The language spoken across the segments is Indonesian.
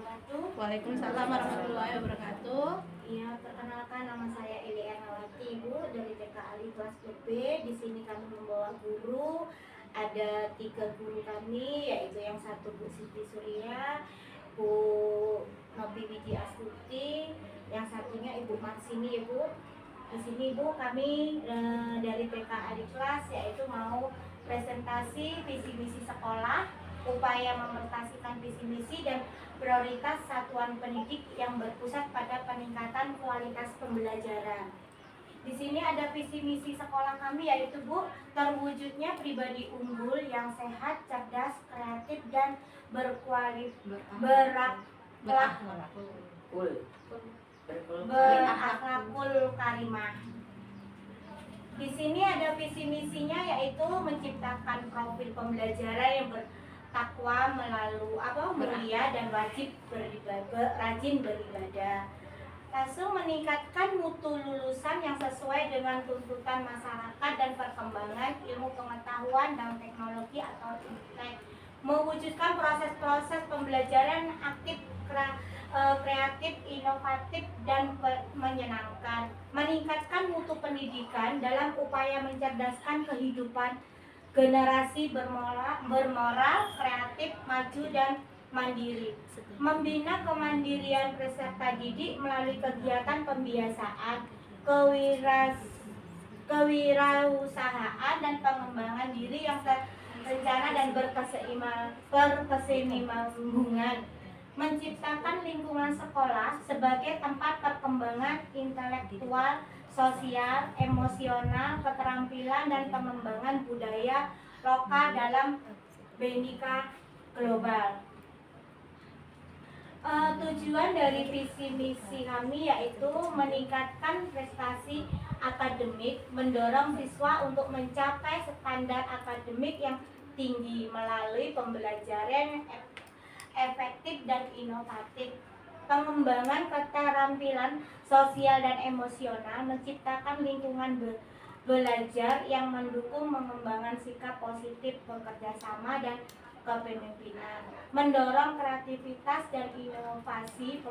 wabarakatuh. Waalaikumsalam warahmatullahi wabarakatuh. Iya, perkenalkan nama saya Eli Ernawati, Ibu dari TK Ali kelas B. Di sini kami membawa guru. Ada 3 guru kami, yaitu yang satu Bu Siti Surya, Bu Novi Widi Astuti, yang satunya Ibu Marsini, Ibu. Di sini Ibu kami dari TK Ali kelas yaitu mau presentasi visi misi sekolah, upaya memerintahkan visi misi dan prioritas satuan pendidik yang berpusat pada peningkatan kualitas pembelajaran. Di sini ada visi misi sekolah kami yaitu Bu, terwujudnya pribadi unggul yang sehat, cerdas, kreatif dan berakhlakul karimah. Di sini ada visi misinya yaitu menciptakan profil pembelajaran yang bertakwa, mulia dan rajin beribadah. Langsung meningkatkan mutu lulusan yang sesuai dengan tuntutan masyarakat dan perkembangan ilmu pengetahuan dan teknologi atau IPTEK. Mewujudkan proses-proses pembelajaran aktif, kreatif, inovatif, dan menyenangkan. Meningkatkan mutu pendidikan dalam upaya mencerdaskan kehidupan generasi bermoral, kreatif, maju, dan mandiri. Membina kemandirian peserta didik melalui kegiatan pembiasaan, kewirausahaan, dan pengembangan diri yang terencana dan berkesinambungan. Menciptakan lingkungan sekolah sebagai tempat perkembangan intelektual, sosial, emosional, keterampilan, dan pengembangan budaya lokal dalam Bhinneka global. Tujuan dari visi misi kami yaitu meningkatkan prestasi akademik, mendorong siswa untuk mencapai standar akademik yang tinggi melalui pembelajaran efektif dan inovatif. Pengembangan keterampilan sosial dan emosional, menciptakan lingkungan belajar yang mendukung pengembangan sikap positif, bekerja sama, dan kepemimpinan. Mendorong kreativitas dan inovasi,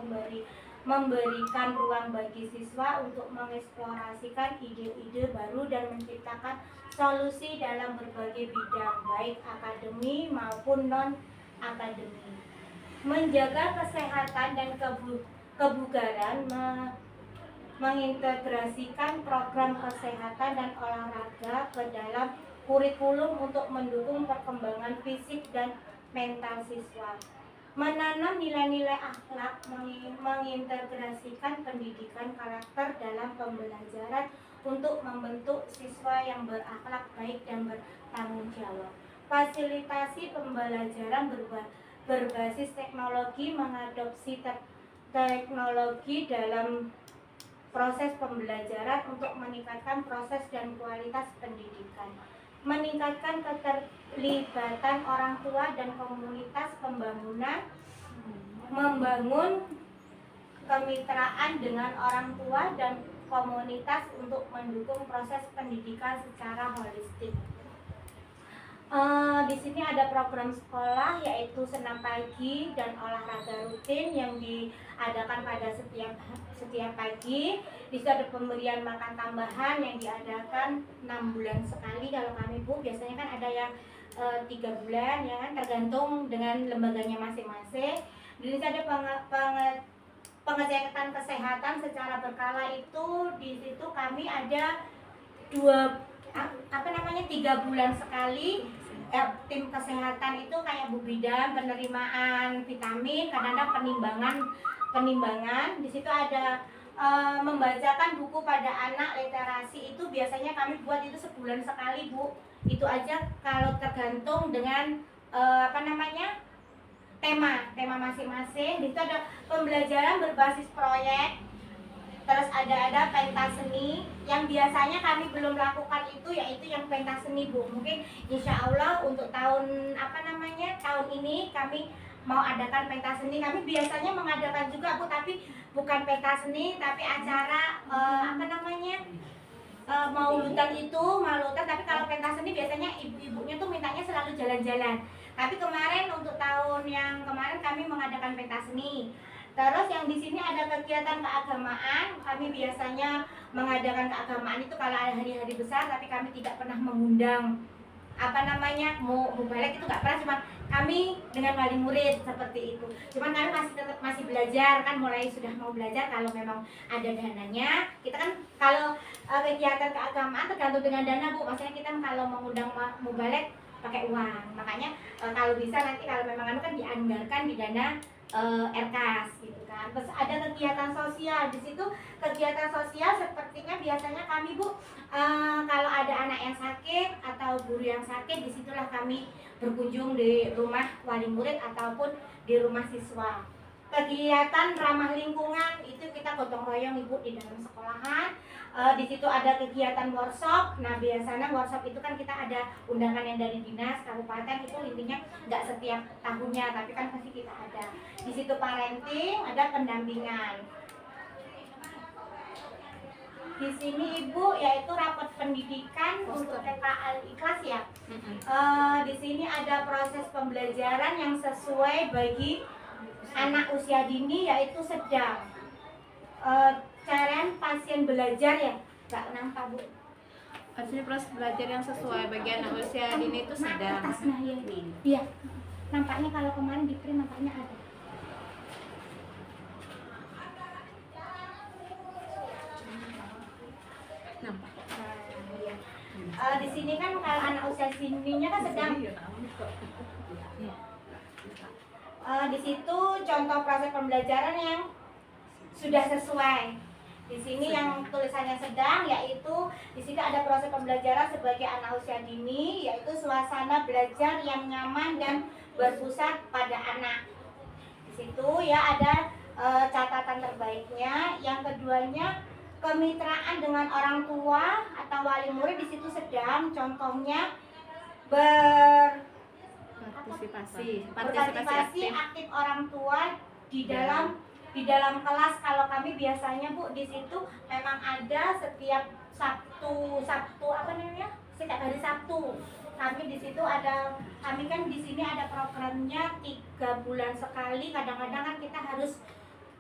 memberikan ruang bagi siswa untuk mengeksplorasikan ide-ide baru dan menciptakan solusi dalam berbagai bidang, baik akademi maupun non-akademi. Menjaga kesehatan dan kebugaran, mengintegrasikan program kesehatan dan olahraga ke dalam kurikulum untuk mendukung perkembangan fisik dan mental siswa. Menanam nilai-nilai akhlak, mengintegrasikan pendidikan karakter dalam pembelajaran untuk membentuk siswa yang berakhlak baik dan bertanggung jawab. Fasilitasi pembelajaran berbasis teknologi, mengadopsi teknologi dalam proses pembelajaran untuk meningkatkan proses dan kualitas pendidikan. Meningkatkan keterlibatan orang tua dan komunitas pembangunan, membangun kemitraan dengan orang tua dan komunitas untuk mendukung proses pendidikan secara holistik. Di sini ada program sekolah yaitu senam pagi dan olahraga rutin yang diadakan pada setiap pagi. Di situ ada pemberian makan tambahan yang diadakan 6 bulan sekali. Kalau kami Bu biasanya kan ada yang 3 bulan ya kan, tergantung dengan lembaganya masing-masing. Di sini ada pengecekan kesehatan secara berkala itu. Di situ kami ada 3 bulan sekali. Tim kesehatan itu kayak Bu Bidan, penerimaan vitamin, kadang-kadang penimbangan. Di situ ada membacakan buku pada anak, literasi itu biasanya kami buat itu sebulan sekali Bu. Itu aja kalau tergantung dengan tema masing-masing. Di situ ada pembelajaran berbasis proyek. Terus ada pentas seni yang biasanya kami belum lakukan itu, yaitu yang pentas seni Bu. Mungkin insya Allah untuk tahun ini kami mau adakan pentas seni. Kami biasanya mengadakan juga Bu, tapi bukan pentas seni, tapi acara maulutan. Tapi kalau pentas seni biasanya ibu-ibunya tuh mintanya selalu jalan-jalan. Tapi kemarin untuk tahun yang kemarin kami mengadakan pentas seni. Terus yang di sini ada kegiatan keagamaan. Kami biasanya mengadakan keagamaan itu kalau ada hari-hari besar, tapi kami tidak pernah mengundang mau balik itu nggak pernah, cuma kami dengan wali murid seperti itu. Cuman kami masih belajar kan, mulai sudah mau belajar kalau memang ada dananya. Kita kan kalau kegiatan keagamaan tergantung dengan dana Bu, maksudnya kita kalau mengundang mau balik pakai uang, makanya kalau bisa nanti kalau memang kan dianggarkan di dana RKAS gitu kan. Terus ada kegiatan sosial di situ. Kegiatan sosial sepertinya biasanya kami Bu, kalau ada anak yang sakit atau guru yang sakit, disitulah kami berkunjung di rumah wali murid ataupun di rumah siswa. Kegiatan ramah lingkungan itu kita gotong royong Ibu di dalam sekolahan. Di situ ada kegiatan workshop. Nah biasanya workshop itu kan kita ada undangan yang dari dinas kabupaten, itu intinya nggak setiap tahunnya, tapi kan pasti kita ada. Di situ parenting, ada pendampingan. Di sini Ibu yaitu rapat pendidikan untuk TK Al Ikhlas ya. Di sini ada proses pembelajaran yang sesuai bagi anak usia dini yaitu sedang. Cara pasien belajar ya, nggak nampak Bu. Hasil proses belajar yang sesuai bagi anak usia dini itu sedang. Nah, ya. Iya. Nampaknya kalau kemarin di print nampaknya ada. Nampak. Di sini kan kalau anak usia dininya kan sedang. Di situ contoh proses pembelajaran yang sudah sesuai. Di sini yang tulisannya sedang, yaitu di sini ada proses pembelajaran sebagai anak usia dini, yaitu suasana belajar yang nyaman dan berpusat pada anak. Di situ ya ada catatan terbaiknya. Yang keduanya kemitraan dengan orang tua atau wali murid, di situ sedang. Contohnya partisipasi aktif orang tua di dalam kelas. Kalau kami biasanya Bu di situ memang ada setiap Sabtu setiap hari Sabtu kami di situ ada. Kami kan di sini ada programnya 3 bulan sekali. Kadang-kadang kan kita harus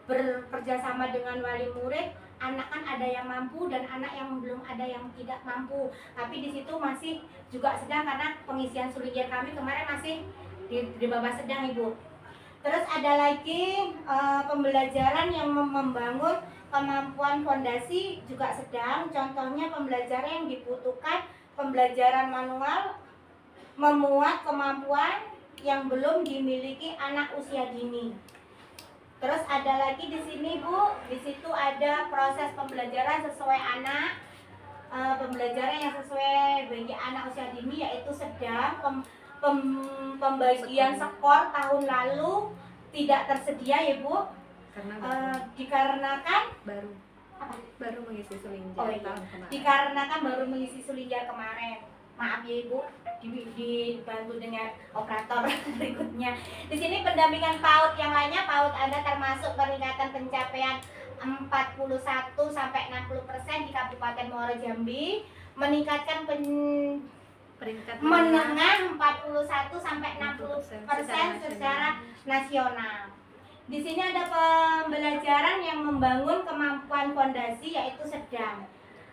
bekerja sama dengan wali murid. Anak kan ada yang mampu dan anak yang belum ada yang tidak mampu. Tapi di situ masih juga sedang, karena pengisian sulier kami kemarin masih di bawah sedang Ibu. Terus ada lagi pembelajaran yang membangun kemampuan fondasi juga sedang. Contohnya pembelajaran yang dibutuhkan pembelajaran manual, memuat kemampuan yang belum dimiliki anak usia dini. Terus ada lagi di sini Bu, di situ ada proses pembelajaran sesuai anak. Pembelajaran yang sesuai bagi anak usia dini yaitu sedang. Pembagian skor tahun lalu tidak tersedia ya Bu, dikarenakan baru mengisi sulinjar tahun kemarin. Dikarenakan baru mengisi sulinjar kemarin. Maaf ya Ibu, dibantu dengan operator berikutnya. Di sini pendampingan PAUD yang lainnya, PAUD Anda termasuk peningkatan pencapaian 41 sampai 60% di Kabupaten Muaro Jambi, meningkatkan peringkat menengah 41 sampai 60% secara nasional. Di sini ada pembelajaran yang membangun kemampuan fondasi yaitu sedang.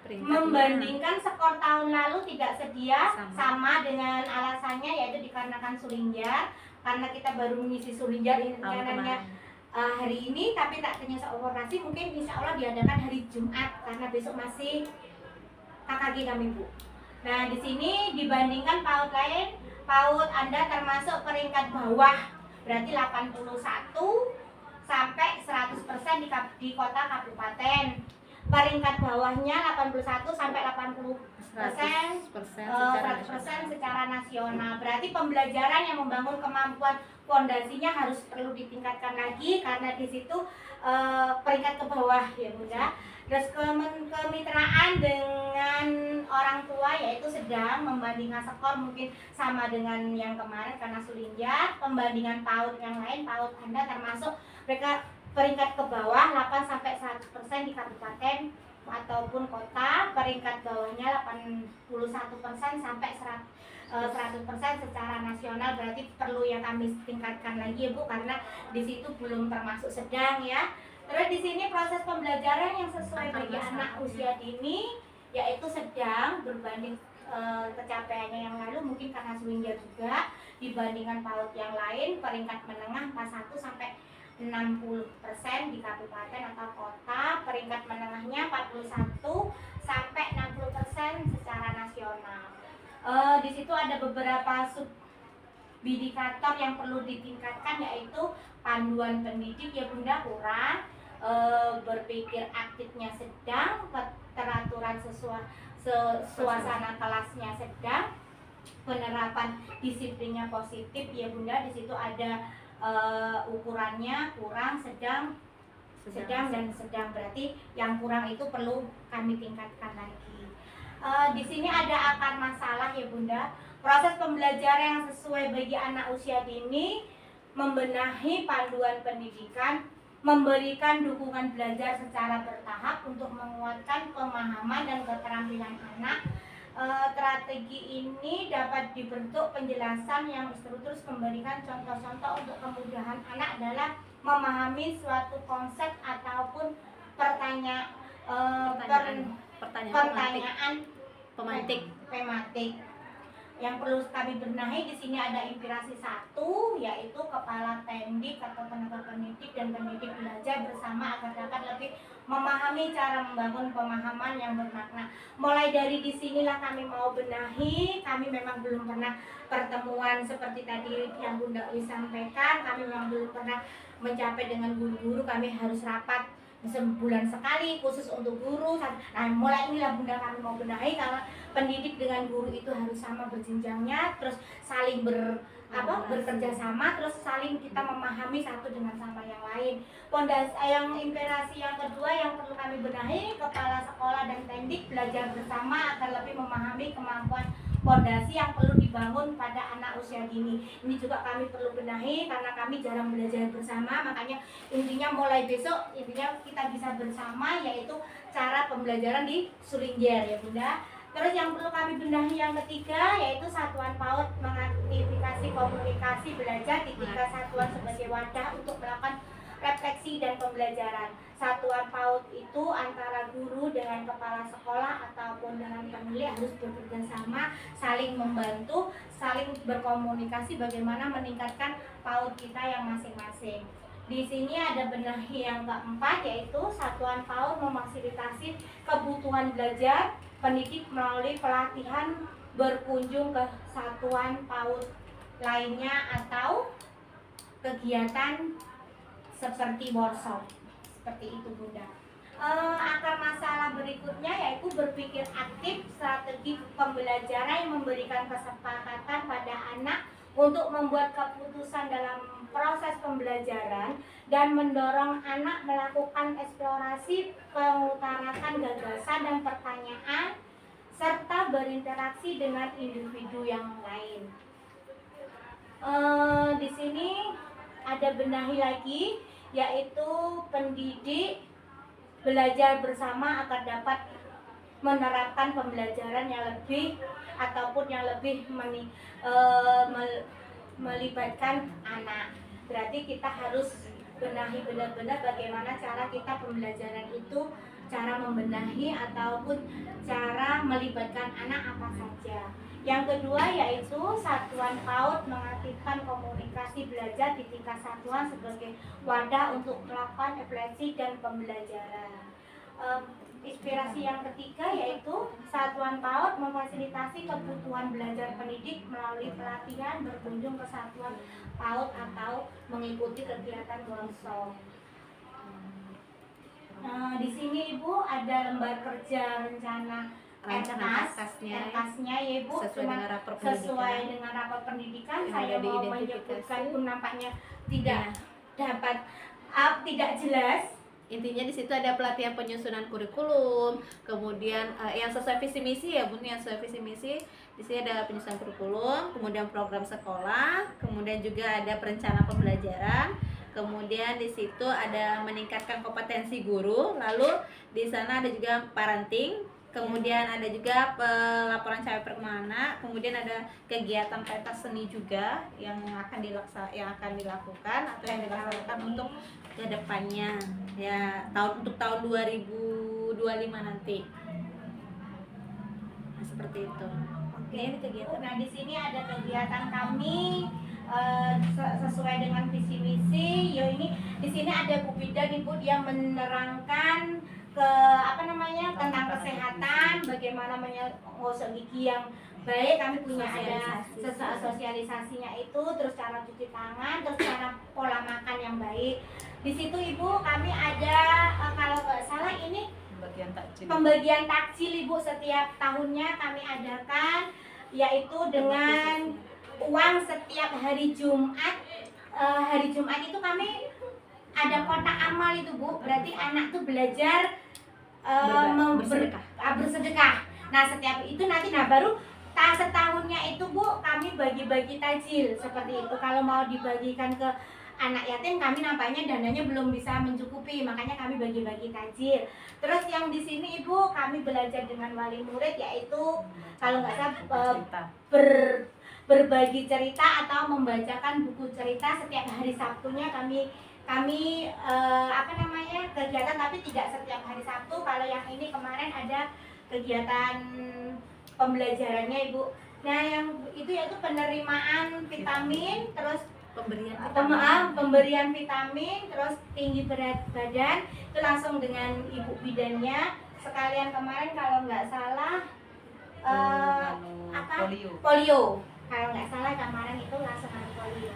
Membandingkan skor tahun lalu tidak sedia sama dengan alasannya yaitu dikarenakan sulinjar, karena kita baru mengisi sulinjar ini rencananya hari ini, tapi tak ternyata operasi mungkin insya Allah diadakan hari Jumat karena besok masih KKG kami Bu. Nah, di sini dibandingkan PAUD lain, PAUD Anda termasuk peringkat bawah, berarti 81 sampai 100% di kota kabupaten. Peringkat bawahnya 81 sampai 100% secara nasional. Berarti pembelajaran yang membangun kemampuan fondasinya harus perlu ditingkatkan lagi, karena di situ peringkat ke bawah ya Bunda. Terus kemitraan dengan orang tua yaitu sedang. Membandingkan skor mungkin sama dengan yang kemarin karena sulinjar. Pembandingan PAUD yang lain, PAUD Anda termasuk mereka peringkat ke bawah 8 sampai 100% di Kabupaten ataupun kota, peringkat bawahnya 81% sampai 100% secara nasional. Berarti perlu yang kami tingkatkan lagi ya Bu, karena di situ belum termasuk sedang ya. Terus di sini proses pembelajaran yang sesuai bagi anak usia dini yaitu sedang berbanding pencapaiannya yang lalu mungkin karena swinger juga dibandingkan PAUD yang lain. Peringkat menengah 41 sampai 60% di kabupaten atau kota, peringkat menengahnya 41 sampai 60% secara nasional. Di situ ada beberapa subindikator yang perlu ditingkatkan yaitu panduan pendidik ya Bunda kurang, berpikir aktifnya sedang, keteraturan suasana kelasnya sedang, penerapan disiplinnya positif ya Bunda. Di situ ada ukurannya kurang, sedang dan sedang. Berarti yang kurang itu perlu kami tingkatkan lagi. Di sini ada akar masalah ya Bunda. Proses pembelajaran yang sesuai bagi anak usia dini, membenahi panduan pendidikan, memberikan dukungan belajar secara bertahap untuk menguatkan pemahaman dan keterampilan anak. Strategi ini dapat dibentuk penjelasan yang terus memberikan contoh-contoh untuk kemudahan anak dalam memahami suatu konsep ataupun pertanyaan tematik. Yang perlu kami benahi di sini ada inspirasi 1 yaitu kepala tendik atau tenaga pendidik dan pendidik belajar bersama agar dapat lebih memahami cara membangun pemahaman yang bermakna. Mulai dari disinilah kami mau benahi. Kami memang belum pernah pertemuan seperti tadi yang Bunda Wi sampaikan. Kami memang belum pernah mencapai dengan guru-guru. Kami harus rapat sebulan sekali khusus untuk guru. Nah mulai inilah Bunda kami mau benahi, karena pendidik dengan guru itu harus sama berjenjangnya, terus saling bekerja sama, terus saling kita memahami satu dengan sama yang lain. Pondasi yang inspirasi yang kedua yang perlu kami benahi, kepala sekolah dan tendik belajar bersama agar lebih memahami kemampuan pondasi yang perlu dibangun pada anak usia dini. Ini juga kami perlu benahi karena kami jarang belajar bersama, makanya intinya mulai besok intinya kita bisa bersama, yaitu cara pembelajaran di Sulinger ya Bunda. Terus yang perlu kami benahi yang ketiga yaitu satuan PAUD mengaktifasi komunikasi belajar di tingkat satuan sebagai wadah untuk melakukan refleksi dan pembelajaran. Satuan PAUD itu antara guru dengan kepala sekolah ataupun dengan pemilik harus bekerja sama, saling membantu, saling berkomunikasi bagaimana meningkatkan PAUD kita yang masing-masing. Di sini ada benahi yang keempat yaitu satuan PAUD memfasilitasi kebutuhan belajar pendidik melalui pelatihan berkunjung ke satuan PAUD lainnya atau kegiatan seperti workshop. Seperti itu Bunda. Akar masalah berikutnya yaitu berpikir aktif, strategi pembelajaran yang memberikan kesepakatan pada anak untuk membuat keputusan dalam proses pembelajaran dan mendorong anak melakukan eksplorasi, mengutarakan gagasan dan pertanyaan serta berinteraksi dengan individu yang lain. Di sini ada benahi lagi yaitu pendidik belajar bersama agar dapat menerapkan pembelajaran yang lebih ataupun yang lebih melibatkan anak. Berarti kita harus benahi benar-benar bagaimana cara kita pembelajaran itu, cara membenahi ataupun cara melibatkan anak apa saja. Yang kedua yaitu satuan PAUD mengaktifkan komunikasi belajar di tingkat satuan sebagai wadah untuk melakukan refleksi dan pembelajaran. Inspirasi yang ketiga yaitu satuan PAUD memfasilitasi kebutuhan belajar pendidik melalui pelatihan berkunjung ke satuan PAUD atau mengikuti kegiatan workshop. Di sini Ibu ada lembar kerja rencana atasnya ya Ibu, sesuai dengan rapor pendidikan. Saya mau menyebutkan pun nampaknya tidak dapat tidak jelas. Intinya di situ ada pelatihan penyusunan kurikulum, kemudian yang sesuai visi misi ya Bun, yang sesuai visi misi. Di sini ada penyusunan kurikulum, kemudian program sekolah, kemudian juga ada perencanaan pembelajaran, kemudian di situ ada meningkatkan kompetensi guru, lalu di sana ada juga parenting, kemudian ada juga pelaporan capai perkembangan, kemudian ada kegiatan pentas seni juga yang akan dilakukan atau yang dilaksanakan untuk kedepannya ya untuk tahun 2025 nanti. Nah, seperti itu. Oke, kegiatan. Nah, di sini ada kegiatan kami sesuai dengan visi misi. Yo, ini di sini ada Bu Bidan, Ibu, dia menerangkan tentang kesehatan, bagaimana menggosok gigi yang baik. Kami punya ada sosialisasinya itu, terus cara cuci tangan, terus cara pola makan yang baik. Di situ Ibu kami ada kalau nggak salah ini pembagian takjil Ibu, setiap tahunnya kami adakan, yaitu dengan uang setiap hari Jumat. Hari Jumat itu kami ada kotak amal itu Bu, berarti anak tuh belajar bersedekah. Nah setiap itu nanti baru setahunnya itu Bu kami bagi-bagi tajil seperti itu. Kalau mau dibagikan ke anak yatim kami nampaknya dananya belum bisa mencukupi, makanya kami bagi-bagi tajil. Terus yang di sini Ibu kami belajar dengan wali murid, yaitu kalau nggak salah berbagi cerita atau membacakan buku cerita setiap hari Sabtunya kami kegiatan, tapi tidak setiap hari Sabtu. Kalau yang ini kemarin ada kegiatan pembelajarannya Ibu. Nah yang itu yaitu penerimaan vitamin, terus pemberian vitamin, terus tinggi berat badan itu langsung dengan ibu bidannya sekalian. Kemarin kalau nggak salah polio kalau nggak salah kemarin itu langsung polio.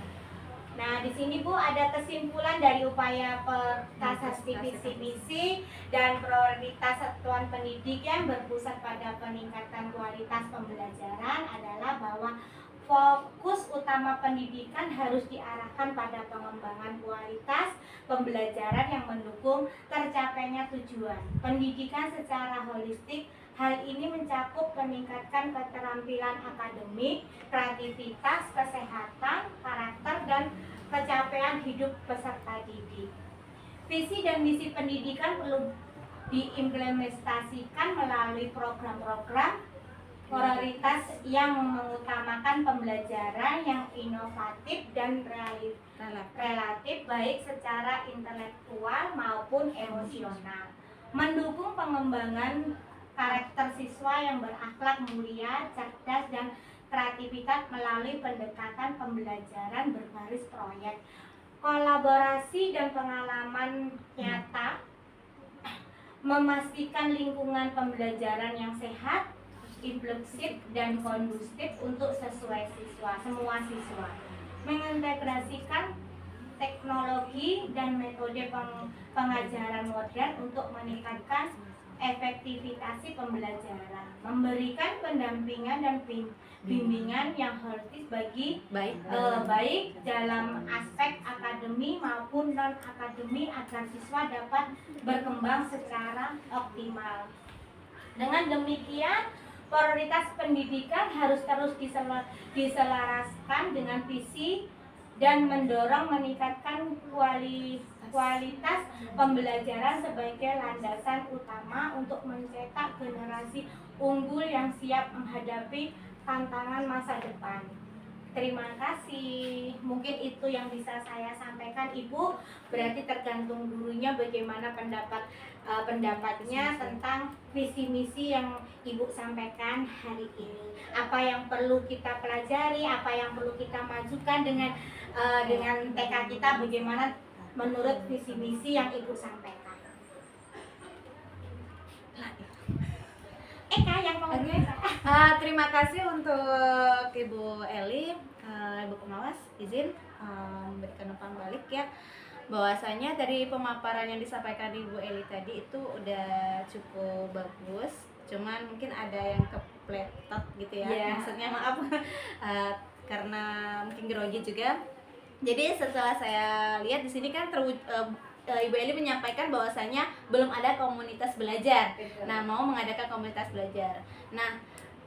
Nah, di sini Bu ada kesimpulan dari upaya pertasan visi misi dan prioritas satuan pendidik yang berpusat pada peningkatan kualitas pembelajaran adalah bahwa fokus utama pendidikan harus diarahkan pada pengembangan kualitas pembelajaran yang mendukung tercapainya tujuan pendidikan secara holistik. Hal ini mencakup meningkatkan keterampilan akademik, kreativitas, kesehatan, karakter, dan pencapaian hidup peserta didik. Visi dan misi pendidikan perlu diimplementasikan melalui program-program prioritas yang mengutamakan pembelajaran yang inovatif dan relatif baik secara intelektual maupun emosional, mendukung pengembangan karakter siswa yang berakhlak mulia, cerdas, dan kreativitas melalui pendekatan pembelajaran berbasis proyek, kolaborasi dan pengalaman nyata, memastikan lingkungan pembelajaran yang sehat, inklusif, dan kondusif untuk semua siswa, mengintegrasikan teknologi dan metode pengajaran modern untuk meningkatkan efektivitas pembelajaran, memberikan pendampingan dan bimbingan yang holistis baik dalam aspek akademi maupun non akademi agar siswa dapat berkembang secara optimal. Dengan demikian, prioritas pendidikan harus terus diselaraskan dengan visi dan mendorong meningkatkan kualitas pembelajaran sebagai landasan utama untuk mencetak generasi unggul yang siap menghadapi tantangan masa depan. Terima kasih. Mungkin itu yang bisa saya sampaikan Ibu. Berarti tergantung gurunya bagaimana pendapatnya tentang visi misi yang Ibu sampaikan hari ini. Apa yang perlu kita pelajari, apa yang perlu kita majukan dengan TK kita, bagaimana menurut visi misi yang Ibu sampaikan. Yang terima kasih untuk Ibu Eli, Ibu Pengawas, izin memberikan umpan balik ya, bahwasanya dari pemaparan yang disampaikan Ibu Eli tadi itu udah cukup bagus, cuman mungkin ada yang kepletot gitu ya, maksudnya maaf karena mungkin grogi juga. Jadi setelah saya lihat di sini kan Ibu Eli menyampaikan bahwasanya belum ada komunitas belajar. Nah, mau mengadakan komunitas belajar. Nah,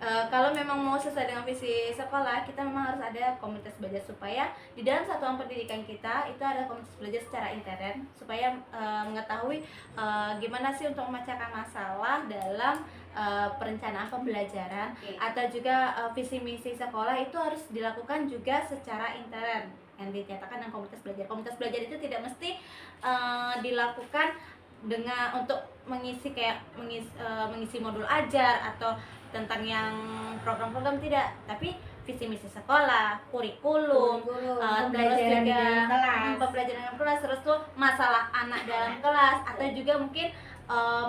Kalau memang mau sesuai dengan visi sekolah, kita memang harus ada komunitas belajar supaya di dalam satuan pendidikan kita itu ada komunitas belajar secara intern supaya mengetahui gimana sih untuk memecahkan masalah dalam perencanaan pembelajaran. Oke. Atau juga visi misi sekolah itu harus dilakukan juga secara intern yang dinyatakan dengan komunitas belajar. Komunitas belajar itu tidak mesti dilakukan dengan untuk mengisi mengisi modul ajar atau tentang yang program-program, tidak, tapi visi misi sekolah, kurikulum, terus pembelajaran di juga dalam kelas. pembelajaran dalam kelas, terus tuh masalah anak dalam kelas, atau juga mungkin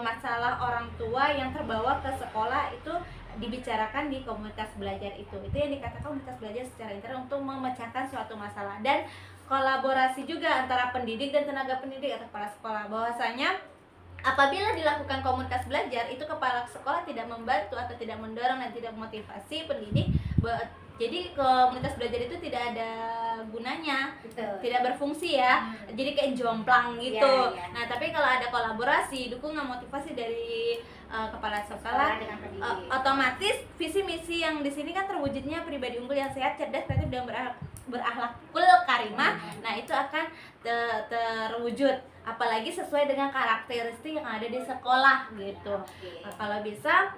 masalah orang tua yang terbawa ke sekolah itu dibicarakan di komunitas belajar itu yang dikatakan komunitas belajar secara intern untuk memecahkan suatu masalah. Dan kolaborasi juga antara pendidik dan tenaga pendidik atau kepala sekolah, bahwasanya apabila dilakukan komunitas belajar itu kepala sekolah tidak membantu atau tidak mendorong dan tidak memotivasi pendidik, jadi komunitas belajar itu tidak ada gunanya. Betul. Tidak berfungsi ya, jadi kayak jomplang gitu. Iya. Nah tapi kalau ada kolaborasi, dukungan, motivasi dari kepala sekolah, dengan pendidik. otomatis visi misi yang di sini kan terwujudnya pribadi unggul yang sehat, cerdas, kreatif, dan berakhlakul karimah. Nah itu akan terwujud, apalagi sesuai dengan karakteristik yang ada di sekolah gitu. Oke. Nah, kalau bisa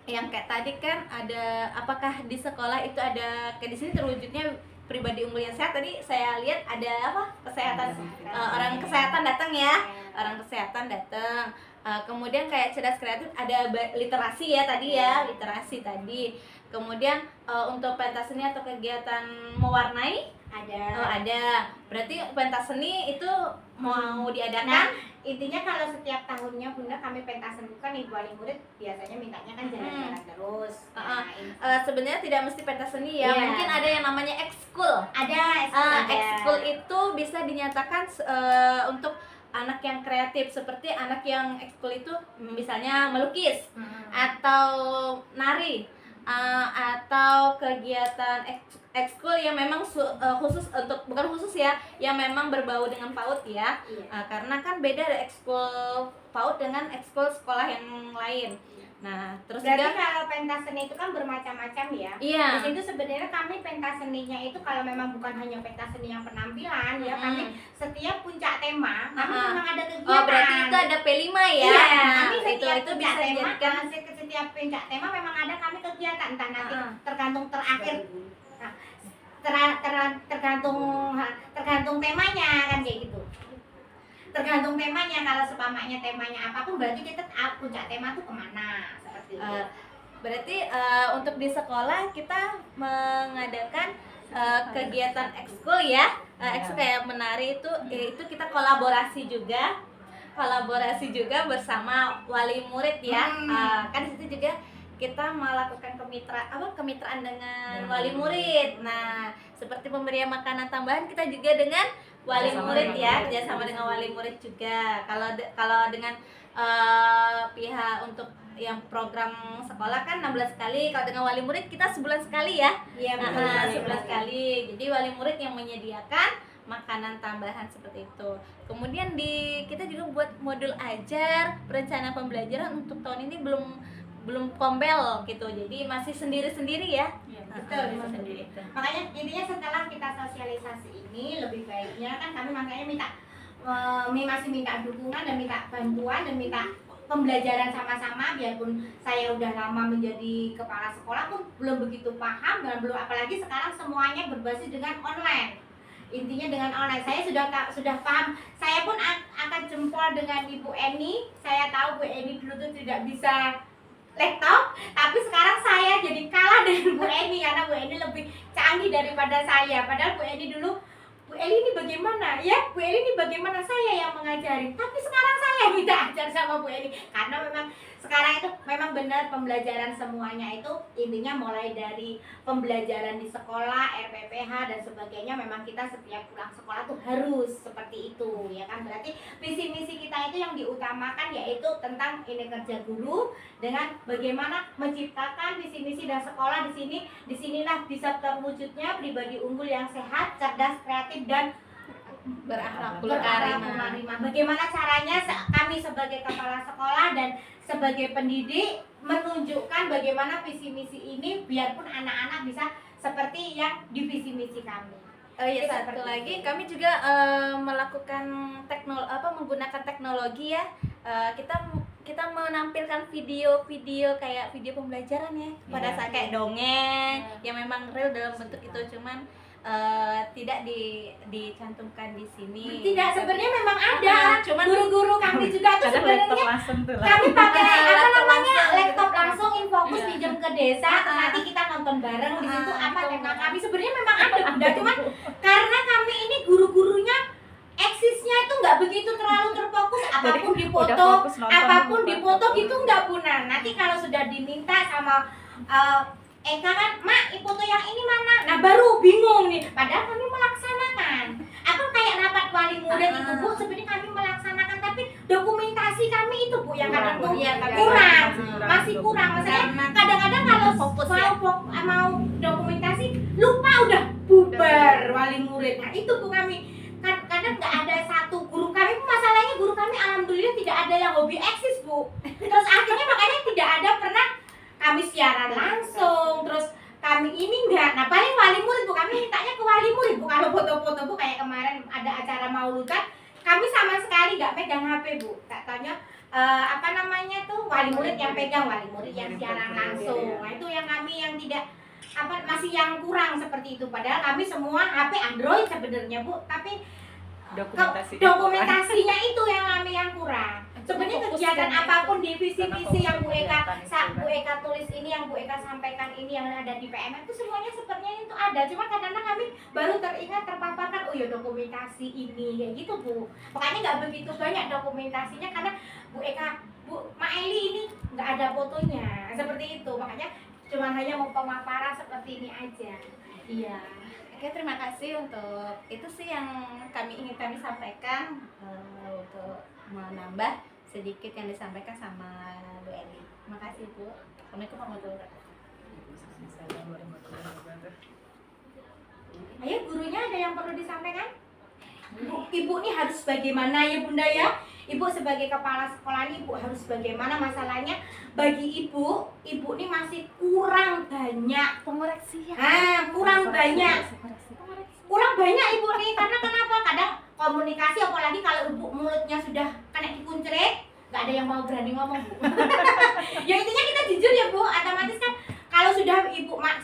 yang kayak tadi kan ada, apakah di sekolah itu ada kayak di sini terwujudnya pribadi unggul yang sehat. Tadi saya lihat ada apa, kesehatan, orang kesehatan datang ya, orang kesehatan datang. Kemudian kayak cerdas kreatif, ada literasi ya tadi ya, literasi tadi. Kemudian untuk pentas seni atau kegiatan mewarnai ada. Berarti pentas seni itu mau diadakan. Nah, intinya kalau setiap tahunnya Bunda kami pentas seni kan ibu wali murid biasanya mintanya kan jalan-jalan terus. Sebenarnya tidak mesti pentas seni ya. Iya. Mungkin ada yang namanya ekskul. Ada Ekskul itu bisa dinyatakan untuk anak yang kreatif, seperti anak yang ekskul itu misalnya melukis atau nari, atau kegiatan ekskul yang memang khusus untuk, bukan khusus ya, yang memang berbau dengan PAUD ya. Iya. Karena kan beda ekskul PAUD dengan ekskul sekolah yang lain. Nah, terus Berarti juga kalau pentas seni itu kan bermacam-macam ya. iya. Di situ sebenarnya kami pentas seninya itu kalau memang bukan hanya pentas seni yang penampilan ya, kami setiap puncak tema kami memang ada kegiatan. Oh, berarti itu ada P5 ya. Iya, Nah, kami setiap itu puncak bisa tema, dijadikan setiap puncak tema memang ada kami kegiatan, entah nanti tergantung terakhir. Nah, tergantung temanya kan kayak gitu. Tergantung temanya, kalau sepamanya temanya apapun berarti kita puncak tema tuh kemana seperti itu. Berarti untuk di sekolah kita mengadakan kegiatan ekskul ya. Ekskul kayak menari itu kita kolaborasi juga bersama wali murid ya. Kan di situ juga kita melakukan kemitraan dengan wali murid. Nah, seperti pemberian makanan tambahan kita juga dengan wali murid ya, kerjasama dengan wali murid juga. Kalau dengan pihak untuk yang program sekolah kan 16 kali, kalau dengan wali murid kita sebulan sekali ya. Iya, Sebulan sekali. Jadi wali murid yang menyediakan makanan tambahan seperti itu. Kemudian kita juga buat modul ajar perencanaan pembelajaran untuk tahun ini belum kombel gitu, jadi masih sendiri-sendiri ya. Betul, sendiri. Makanya intinya setelah kita sosialisasi ini lebih baiknya kan kami makanya masih minta dukungan dan minta bantuan dan minta pembelajaran sama-sama, biarpun saya udah lama menjadi kepala sekolah pun belum begitu paham dan belum, apalagi sekarang semuanya berbasis dengan online. Intinya dengan online saya sudah paham. Saya pun akan jempol dengan Ibu Eni. Saya tahu Bu Eni dulu tuh tidak bisa laptop, tapi sekarang saya jadi kalah dengan Bu Eni karena Bu Eni lebih canggih daripada saya. Padahal Bu Eni dulu, Bu Eli ini bagaimana? Ya, Bu Eli ini bagaimana? Saya yang mengajari. Tapi sekarang saya minta ajar sama Bu Eli karena memang sekarang itu memang benar pembelajaran semuanya itu intinya mulai dari pembelajaran di sekolah, RPPH dan sebagainya, memang kita setiap pulang sekolah tuh harus seperti itu ya kan. Berarti visi misi kita itu yang diutamakan yaitu tentang ini kerja guru dengan bagaimana menciptakan visi misi dan sekolah disinilah bisa terwujudnya pribadi unggul yang sehat, cerdas, kreatif dan berakhlakul berakhlakul karimah. karimah. Bagaimana caranya kami sebagai kepala sekolah dan sebagai pendidik menunjukkan bagaimana visi misi ini biarpun anak-anak bisa seperti yang di visi misi kami. Ya, Seperti satu lagi itu. kami juga melakukan menggunakan teknologi ya. Kita menampilkan video-video kayak video pembelajaran ya pada saat kayak dongeng yang memang real dalam bentuk itu, cuman tidak dicantumkan di sini. Tidak, sebenarnya memang ada. Cuman Guru-guru kami juga tuh Kadang laptop sebenarnya langsung tuh lah. kami pakai apa Laptop namanya langsung laptop gitu. langsung infokus Iya. pinjam ke desa, terus nanti kita nonton bareng di situ apa gitu. tema kami sebenarnya memang ada Bunda, cuman karena kami ini guru-gurunya eksisnya itu nggak begitu terlalu terfokus, apapun Jadi, dipoto, udah fokus nonton apapun dulu, dipoto Pak. gitu nggak Bunda. Nanti kalau sudah diminta sama Eka kan, Mak, foto yang ini mana? Nah baru bingung nih, padahal kami melaksanakan. Apa kayak rapat wali murid itu Bu, sebenarnya kami melaksanakan, tapi dokumentasi kami itu Bu yang kadang tuh Iya, kurang, kurang. masih kurang. Maksudnya Karena kadang-kadang kalau fokus ya. mau dokumentasi lupa udah bubar wali murid. Nah itu Bu kami kadang nggak ada satu guru kami, masalahnya guru kami alhamdulillah tidak ada yang hobi eksis Bu. Terus akhirnya makanya tidak ada pernah kami siaran langsung, terus kami ini enggak. Nah paling wali murid Bu, kami mintanya ke wali murid Bu kalau foto-foto Bu, kayak kemarin ada acara mauludan kami sama sekali nggak pegang HP Bu, tak tanya apa namanya tuh wali murid yang pegang, wali murid yang siaran langsung. Nah itu yang kami yang tidak masih yang kurang seperti itu, padahal kami semua HP Android sebenarnya Bu, tapi dokumentasinya itu yang kami yang kurang. Sebenarnya kegiatan apapun di visi misi yang Bu Eka tulis ini, yang Bu Eka sampaikan ini, yang ada di PMM itu semuanya sepertinya itu ada. Cuma kadang-kadang kami baru teringat terpaparkan, oh ya dokumentasi ini kayak gitu Bu. Makanya nggak begitu banyak dokumentasinya karena Bu Eka, Bu Maeli ini nggak ada fotonya seperti itu. Makanya cuma hanya mau pemaparan seperti ini aja. Iya. Oke, terima kasih untuk itu sih yang kami sampaikan untuk menambah sedikit yang disampaikan sama Bu Eli. Terima kasih Bu. Assalamualaikum warahmatullahi wabarakatuh. Ayo gurunya ada yang perlu disampaikan? Ibu nih harus bagaimana ya Bunda ya? Ibu sebagai kepala sekolah ini Ibu harus bagaimana, masalahnya bagi ibu nih masih kurang banyak Pengoreksi ya. kurang banyak ibu nih, karena kenapa? Kadang komunikasi apalagi kalau ibu mulutnya sudah kena dikuncret, nggak ada yang mau berani ngomong Bu. Ya intinya kita jujur ya Bu, otomatis kan kalau sudah ibu kalau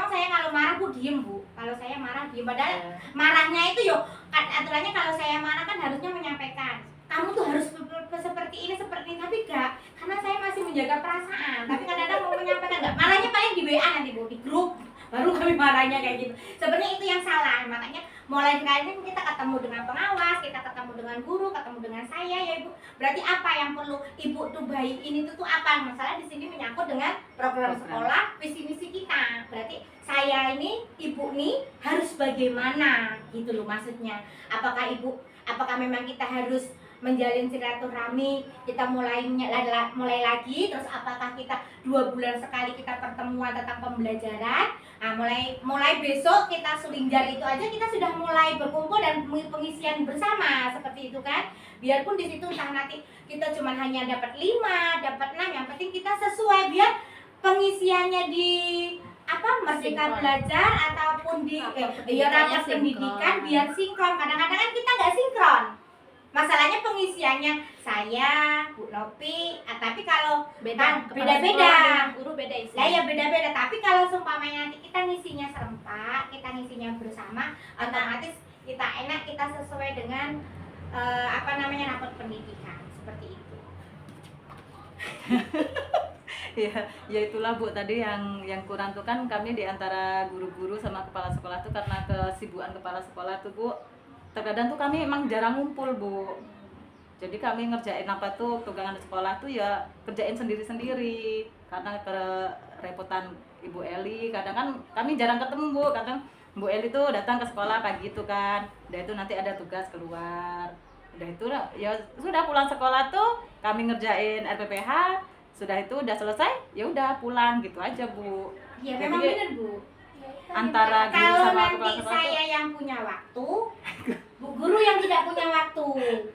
saya marah Bu diem Bu, kalau saya marah diem, padahal marahnya itu aturannya kalau saya marah kan harusnya menyampaikan kamu tuh harus seperti ini tapi enggak, karena saya masih menjaga perasaan, tapi kadang-kadang mau menyampaikan enggak, marahnya paling di WA nanti Bu, di grup baru kami marahnya kayak gitu. Sebenarnya itu yang salah, makanya mulai kali ini kita ketemu dengan pengawas, kita ketemu dengan guru, ketemu dengan saya ya Ibu. Berarti apa yang perlu Ibu tuh baik ini tuh apa? Masalah di sini menyangkut dengan program sekolah, visi misi kita. Berarti saya ini, Ibu nih harus bagaimana gitu loh maksudnya. Apakah memang kita harus menjalin silaturahmi, kita mulai lagi, terus apakah kita 2 bulan sekali kita pertemuan tentang pembelajaran. Nah, mulai besok kita Sulingjar itu aja kita sudah mulai berkumpul dan pengisian bersama seperti itu kan. Biarpun di situ entah nanti kita cuma hanya dapat 5, dapat 6, yang penting kita sesuai biar pengisiannya di Merdeka Belajar ataupun di rapat pendidikan biar sinkron. Kadang-kadang kan kita nggak sinkron. Masalahnya pengisiannya saya, Bu Nopi, tapi kalau beda-beda, guru beda isi. lah ya beda-beda. Tapi kalau seumpamanya nanti kita ngisinya serempak, kita ngisinya bersama, otomatis kita enak, kita sesuai dengan rapat pendidikan seperti itu. Ya itulah Bu, tadi yang kurang tuh kan kami di antara guru-guru sama kepala sekolah tuh karena kesibukan kepala sekolah tuh Bu, terkadang tuh kami emang jarang ngumpul Bu. Jadi kami ngerjain apa tuh tugas sekolah tuh ya kerjain sendiri-sendiri karena kerepotan Ibu Eli. Kadang kan kami jarang ketemu Bu, kadang Bu Eli tuh datang ke sekolah kayak gitu kan. Udah itu nanti ada tugas keluar. Udah itu ya sudah pulang sekolah tuh kami ngerjain RPPH. Sudah itu udah selesai, ya udah pulang gitu aja Bu. Iya Jadi, memang benar Bu. Antara guru Kalau sama nanti kepala sekolah saya yang punya waktu, Bu guru yang tidak punya waktu.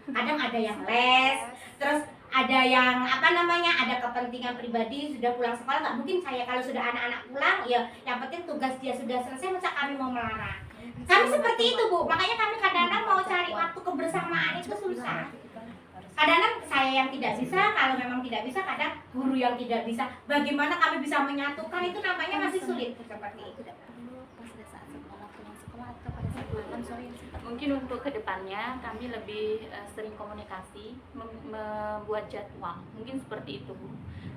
Kadang ada yang les, terus ada yang apa namanya, ada kepentingan pribadi, sudah pulang sekolah nggak mungkin saya kalau sudah anak-anak pulang ya yang penting tugas dia sudah selesai, masa kami mau melarang. Kami seperti itu Bu, makanya kami kadang-kadang mau cari waktu kebersamaan itu susah. Kadang-kadang saya yang tidak bisa, kalau memang tidak bisa kadang guru yang tidak bisa. Bagaimana kami bisa menyatukan itu namanya masih sulit seperti itu. Mungkin untuk kedepannya kami lebih sering komunikasi, membuat jadwal, mungkin seperti itu Bu.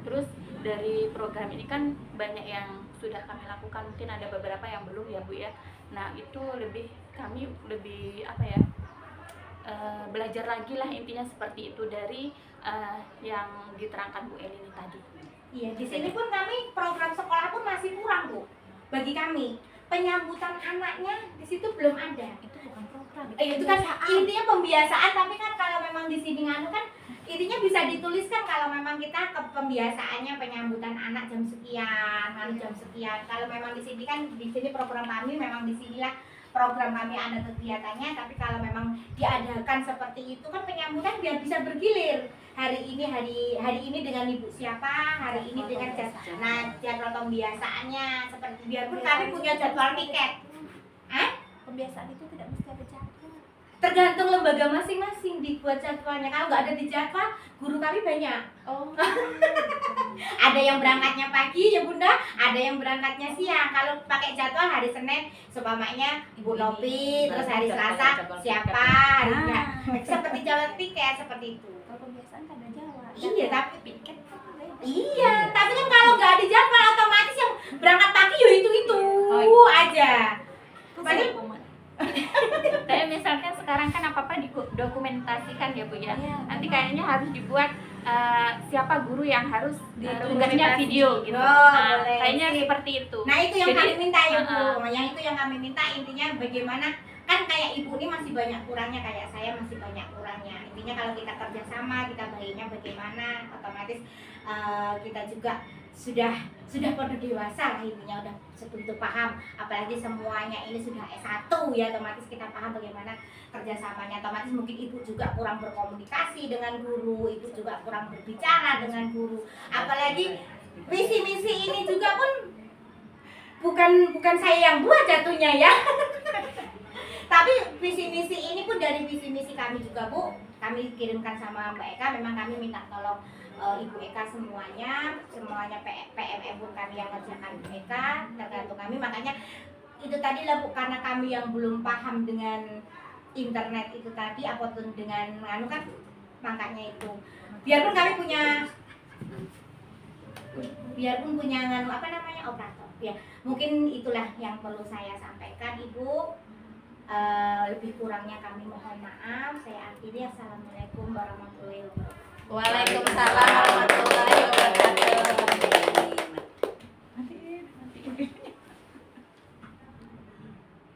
Terus dari program ini kan banyak yang sudah kami lakukan, mungkin ada beberapa yang belum ya Bu ya. Nah itu kami lebih apa ya, belajar lagi lah intinya seperti itu dari yang diterangkan Bu Elini tadi. Iya, di sini pun kami program sekolah pun masih kurang Bu. Bagi kami penyambutan anaknya di situ belum ada. Itu bukan program. Itu kan intinya pembiasaan, tapi kan kalau memang di sini nganu kan intinya bisa dituliskan kalau memang kita ke pembiasaannya penyambutan anak jam sekian, lalu jam sekian. Kalau memang di sini kan di sini program kami memang di sinilah program kami ada kegiatannya, tapi kalau memang diadakan seperti itu kan penyambutan biar bisa bergilir. Hari ini dengan ibu siapa, hari ini dengan jadwal pembiasaannya seperti biarpun kami punya jadwal piket. Pembiasaan itu tidak mesti ada jadwal. Tergantung lembaga masing-masing dibuat jadwalnya. Kalau nggak ada di jadwal, guru kami banyak. Oh. Ada yang berangkatnya pagi ya Bunda, ada yang berangkatnya siang. Kalau pakai jadwal hari Senin, seumpamanya Ibu Nopi, terus hari Selasa siapa, hari seperti jalan piket seperti itu. Kalau pembiasaan kan ada jadwal. Iya, tapi piket iya, tapi kan kalau nggak ada jadwal otomatis yang berangkat pagi ya itu aja. Padahal Kayak misalkan sekarang kan apa-apa didokumentasikan ya Bu ya. Iya, Nanti kayaknya harus dibuat siapa guru yang harus tugasnya Dokumentasi. video gitu. Boleh. Kayaknya seperti itu. Nah itu yang Jadi, kami minta ya Bu, uh-uh. yang itu yang kami minta intinya bagaimana, kan kayak ibu ini masih banyak kurangnya, kayak saya masih banyak kurangnya. Intinya kalau kita kerjasama, kita baiknya bagaimana, otomatis kita juga sudah pada dewasa lah intinya, udah sebetul paham, apalagi semuanya ini sudah S1 ya, otomatis kita paham bagaimana kerjasamanya. Otomatis mungkin ibu juga kurang berkomunikasi dengan guru, ibu juga kurang berbicara dengan guru, apalagi visi misi ini juga pun bukan saya yang buat jatuhnya ya. Tapi visi misi ini pun dari visi misi kami juga Bu, kami kirimkan sama Mbak Eka. Memang kami minta tolong Ibu Eka semuanya PMM pun kami yang kerjakan Ibu Eka, tergantung kami. Makanya itu tadi lah Bu, karena kami yang belum paham dengan internet itu tadi, apapun dengan anu kan, makanya itu biarpun kami biarpun punya nganu apa namanya operator ya, mungkin itulah yang perlu saya sampaikan Ibu. Lebih kurangnya kami mohon maaf. Saya akhiri, assalamualaikum warahmatullahi wabarakatuh. Waalaikumsalam warahmatullahi wabarakatuh.